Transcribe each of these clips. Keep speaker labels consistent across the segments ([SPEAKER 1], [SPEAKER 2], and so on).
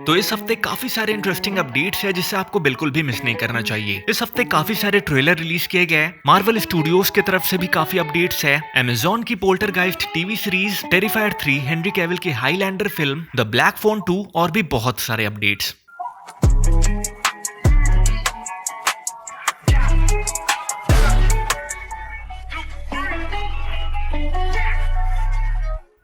[SPEAKER 1] तो इस हफ्ते काफी सारे इंटरेस्टिंग अपडेट्स है जिसे आपको बिल्कुल भी मिस नहीं करना चाहिए। इस हफ्ते काफी सारे ट्रेलर रिलीज किए गए। मार्वल स्टूडियोज की तरफ से भी काफी अपडेट्स है। अमेजॉन की Poltergeist TV series, Terrifier 3, Henry Cavill की Highlander film, The Black Phone 2 और भी बहुत सारे अपडेट्स।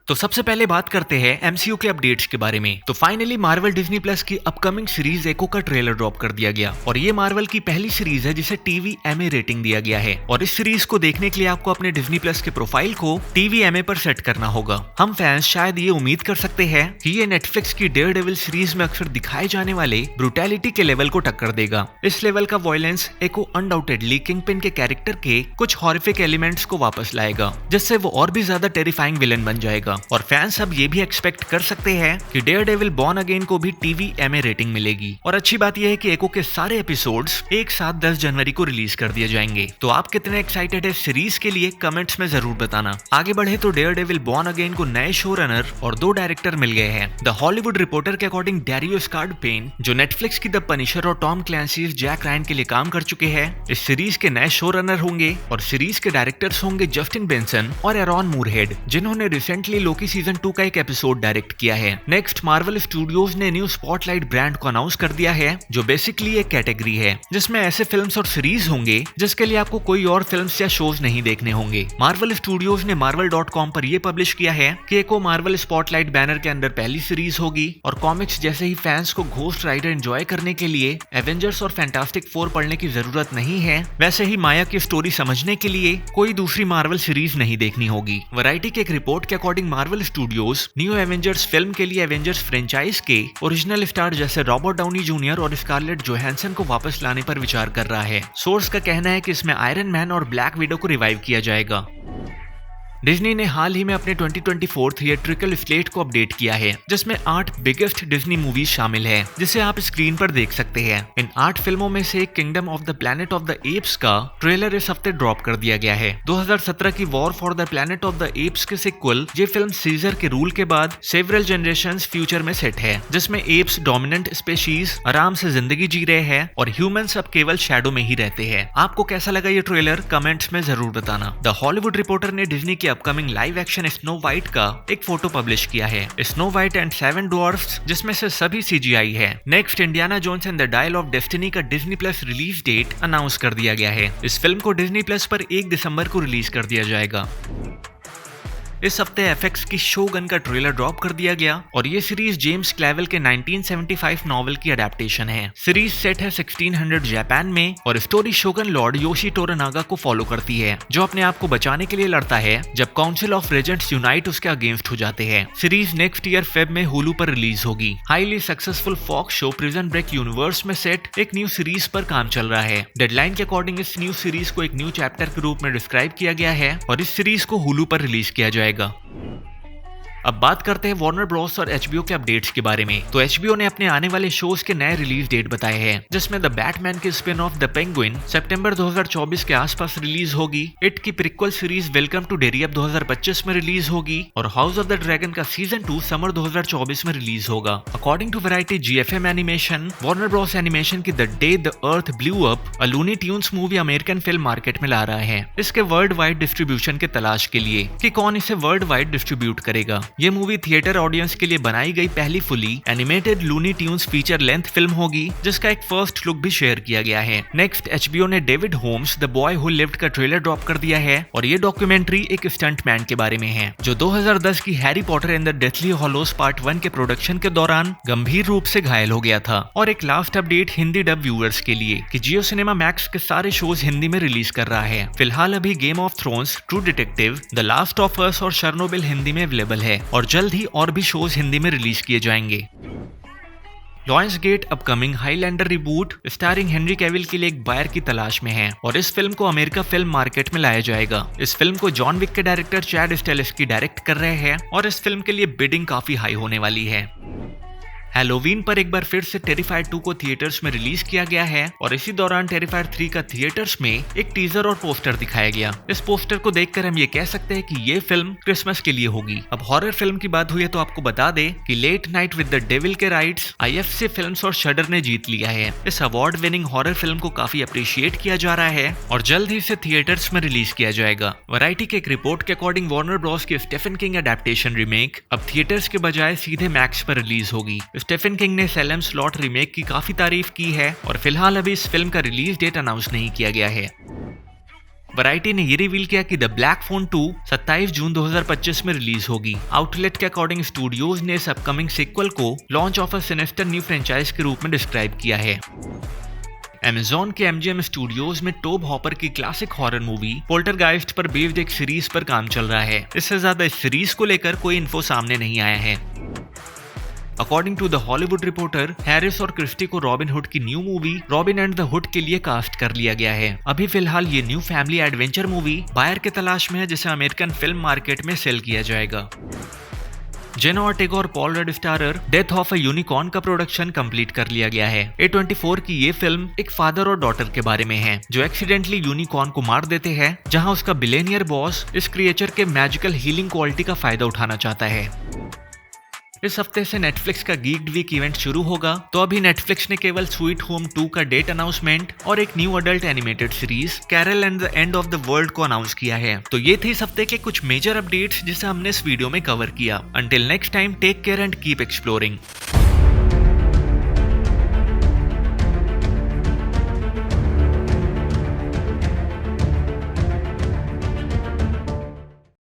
[SPEAKER 1] तो सबसे पहले बात करते हैं एमसीयू के अपडेट्स के बारे में। तो फाइनली मार्वल डिज्नी प्लस की अपकमिंग सीरीज एको का ट्रेलर ड्रॉप कर दिया गया और ये मार्वल की पहली सीरीज है जिसे टीवी एमए रेटिंग दिया गया है। और इस सीरीज को देखने के लिए आपको अपने डिज्नी प्लस के प्रोफाइल को टीवी एमए पर सेट करना होगा। हम फैंस शायद ये उम्मीद कर सकते हैं कि ये नेटफ्लिक्स की डेयरडेविल सीरीज में अक्सर दिखाए जाने वाले ब्रूटैलिटी के लेवल को टक्कर देगा। इस लेवल का वॉयलेंस एको अनडाउटेडली किंगपिन के कैरेक्टर के कुछ हॉरिफिक एलिमेंट्स को वापस लाएगा, जिससे वो और भी ज्यादा टेरिफाइंग विलन बन जाएगा। और फैंस अब ये भी एक्सपेक्ट कर सकते हैं कि डेयरडेविल बॉर्न अगेन को भी टीवी एमए रेटिंग मिलेगी। और अच्छी बात यह है कि एको के सारे एपिसोड्स एक साथ 10 जनवरी को रिलीज कर दिए जाएंगे। तो आप कितने एक्साइटेड है सीरीज के लिए कमेंट्स में जरूर बताना। आगे बढ़े तो डेयरडेविल बॉर्न अगेन को नए शो रनर और 2 डायरेक्टर मिल गए हैं। द हॉलीवुड रिपोर्टर के अकॉर्डिंग डैरियो स्कार्ड-पेन, जो नेटफ्लिक्स की द पनिशर और टॉम क्लैंसीज जैक रायन के लिए काम कर चुके हैं, इस सीरीज के नए शो रनर होंगे। और सीरीज के डायरेक्टर्स होंगे जस्टिन बेंसन और एरॉन मूरहेड, जिन्होंने रिसेंटली लोकी सीजन 2 का एक एपिसोड डायरेक्ट किया है। नेक्स्ट मार्वल स्टूडियोज ने न्यू स्पॉटलाइट ब्रांड को अनाउंस कर दिया है, जो बेसिकली एक कैटेगरी है जिसमें ऐसे फिल्म्स और सीरीज होंगे जिसके लिए आपको कोई और फिल्म्स या शोज नहीं देखने होंगे। मार्वल स्टूडियोज ने marvel.com पर यह पब्लिश किया है कि एको मार्वल स्पॉटलाइट बैनर के अंदर पहली सीरीज होगी। और कॉमिक्स जैसे ही फैंस को घोस्ट राइडर एंजॉय करने के लिए एवेंजर्स और फैंटास्टिक 4 पढ़ने की जरूरत नहीं है, वैसे ही माया की स्टोरी समझने के लिए कोई दूसरी मार्वल सीरीज नहीं देखनी होगी। वैरायटी के एक रिपोर्ट के according Marvel studios new Avengers film के लिए एवेंजर्स फ्रेंचाइज के ओरिजिनल स्टार जैसे रॉबर्ट डाउनी जूनियर और स्कारलेट जोहानसन को वापस लाने पर विचार कर रहा है। सोर्स का कहना है कि इसमें आयरन मैन और ब्लैक विडो को रिवाइव किया जाएगा। डिज्नी ने हाल ही में अपने 2024 थिएट्रिकल स्लेट को अपडेट किया है, जिसमें 8 बिगेस्ट डिज्नी मूवीज शामिल है, जिसे आप स्क्रीन पर देख सकते हैं। इन 8 फिल्मों में से kingdom of the planet of the apps का ट्रेलर इस हफ्ते ड्रॉप कर दिया गया है। 2017 की war for the planet of the apps के सिक्वल ये फिल्म सीजर के रूल के बाद सेवरल जनरेशंस फ्यूचर में सेट है, जिसमें एप्स डोमिनेंट स्पेशीज आराम से जिंदगी जी रहे हैं और ह्यूमंस अब केवल शैडो में ही रहते हैं। आपको कैसा लगा ये ट्रेलर कमेंट्स में जरूर बताना। द हॉलीवुड रिपोर्टर ने डिज्नी की upcoming live action snow white का एक फोटो पब्लिश किया है, स्नो वाइट एंड 7 ड्वार्फ्स, जिसमें से सभी सीजीआई है। Next Indiana Jones and the Dial of Destiny का Disney Plus release date announce कर दिया गया है। इस फिल्म को डिज्नी प्लस पर 1 दिसंबर को रिलीज कर दिया जाएगा। इस हफ्ते एफएक्स की शोगन का ट्रेलर ड्रॉप कर दिया गया और ये सीरीज जेम्स क्लेवेल के 1975 नॉवेल की अडेप्टेशन है। सीरीज सेट है 1600 जापान में और स्टोरी शोगन लॉर्ड योशी टोरानागा को फॉलो करती है, जो अपने आप को बचाने के लिए लड़ता है जब काउंसिल ऑफ रेजेंट्स यूनाइट उसके अगेंस्ट हो जाते हैं। सीरीज नेक्स्ट ईयर फेब में हुलू पर रिलीज होगी। Highly successful Fox show Prison Break universe में सेट एक न्यू सीरीज पर काम चल रहा है। डेडलाइन के अकॉर्डिंग इस न्यू सीरीज को एक न्यू चैप्टर के रूप में डिस्क्राइब किया गया है और इस सीरीज को हुलू पर रिलीज किया जाएगा। अब बात करते हैं वार्नर ब्रॉस और एचबीओ के अपडेट्स के बारे में। तो एचबीओ ने अपने आने वाले शोज के नए रिलीज डेट बताए हैं, जिसमें द बैटमैन के स्पिन ऑफ द पेंगुइन सितंबर 2024 के आसपास रिलीज होगी। इट की prequel series Welcome to Derry अब 2025 में रिलीज होगी और हाउस ऑफ द ड्रैगन का सीजन 2 समर 2024 में रिलीज होगा। According to Variety GFM animation, Warner Bros animation की The Day the Earth Blew Up a Looney Tunes movie American film market में ला रहा है, इसके वर्ल्ड वाइड डिस्ट्रीब्यूशन के तलाश के लिए कि कौन इसे वर्ल्ड वाइड डिस्ट्रीब्यूट करेगा। ये मूवी थिएटर ऑडियंस के लिए बनाई गई पहली fully animated Looney Tunes feature length film होगी, जिसका एक फर्स्ट लुक भी शेयर किया गया है। नेक्स्ट एचबीओ ने David Holmes the boy who lived का ट्रेलर ड्रॉप कर दिया है और ये डॉक्यूमेंट्री एक स्टंटमैन के बारे में है, जो 2010 की Harry Potter and the Deathly Hallows part 1 के प्रोडक्शन के दौरान गंभीर रूप से घायल हो गया था। और एक last update Hindi dub viewers के लिए कि जियो सिनेमा मैक्स के सारे शोज हिंदी में रिलीज कर रहा है। फिलहाल अभी game of thrones, true detective, the last of us और शर्नोबिल हिंदी में अवेलेबल है और जल्द ही और भी शोज हिंदी में रिलीज किए जाएंगे। Lionsgate upcoming highlander reboot starring Henry Cavill के लिए एक बायर की तलाश में है और इस फिल्म को अमेरिका फिल्म मार्केट में लाया जाएगा। इस फिल्म को जॉन विक के डायरेक्टर चैड स्टेलेस्की डायरेक्ट कर रहे हैं और इस फिल्म के लिए बिडिंग काफी हाई होने वाली है। हैलोवीन पर एक बार फिर से टेरिफायर 2 को थिएटर्स में रिलीज किया गया है और इसी दौरान टेरिफायर 3 का थिएटर्स में एक टीजर और पोस्टर दिखाया गया। इस पोस्टर को देखकर हम ये कह सकते हैं कि ये फिल्म क्रिसमस के लिए होगी। अब हॉरर फिल्म की बात हुई है तो आपको बता दे कि late night with the devil के राइट्स IFC फिल्म्स और शडर ने जीत लिया है। इस अवार्ड विनिंग हॉरर फिल्म को काफी अप्रिशिएट किया जा रहा है और जल्द ही इसे थिएटर्स में रिलीज किया जाएगा। वैरायटी के एक रिपोर्ट के अकॉर्डिंग वार्नर ब्रॉस की स्टीफन किंग एडेप्टेशन रीमेक अब थिएटर्स के बजाय सीधे मैक्स पर रिलीज होगी। स्टीफन किंग ने सैलम स्लॉट रीमेक की काफी तारीफ की है और फिलहाल अभी इस फिल्म का रिलीज डेट अनाउंस नहीं किया गया है। वैरायटी ने ये रिवील किया कि द ब्लैक फोन 2 27 जून 2025 में रिलीज होगी। आउटलेट के अकॉर्डिंग स्टूडियोज ने इस अपकमिंग सीक्वल को launch of a sinister new franchise के रूप में डिस्क्राइब किया है। Amazon के MGM स्टूडियोज में टोब हॉपर की क्लासिक हॉरर मूवी पोल्टरगाइस्ट पर बेस्ड एक सीरीज पर काम चल रहा है। इससे ज्यादा इस सीरीज को लेकर कोई इन्फो सामने नहीं आया है। According to the Hollywood Reporter, Harris और क्रिस्टी को रॉबिन हुड की new movie Robin and the Hood के लिए कास्ट कर लिया गया है। अभी फिलहाल ये new family adventure movie buyer के तलाश में है जिसे अमेरिकन फिल्म मार्केट में सेल किया जाएगा। जेना ऑर्टेगा और Paul Rudd starrer death of a unicorn का प्रोडक्शन कंप्लीट कर लिया गया है। A24 की ये फिल्म एक फादर और डॉटर के बारे में है जो एक्सीडेंटली यूनिकॉर्न को मार देते हैं, जहां उसका बिलेनियर बॉस इस क्रिएचर के मैजिकल हीलिंग क्वालिटी का फायदा उठाना चाहता है। इस हफ्ते से नेटफ्लिक्स का गीक्ड वीक इवेंट शुरू होगा, तो अभी नेटफ्लिक्स ने केवल स्वीट होम 2 का डेट अनाउंसमेंट और एक new adult animated series Carol and the end of the world को अनाउंस किया है। तो ये थे इस हफ्ते के कुछ मेजर अपडेट्स जिसे हमने इस वीडियो में कवर किया। Until next time, take care and keep exploring.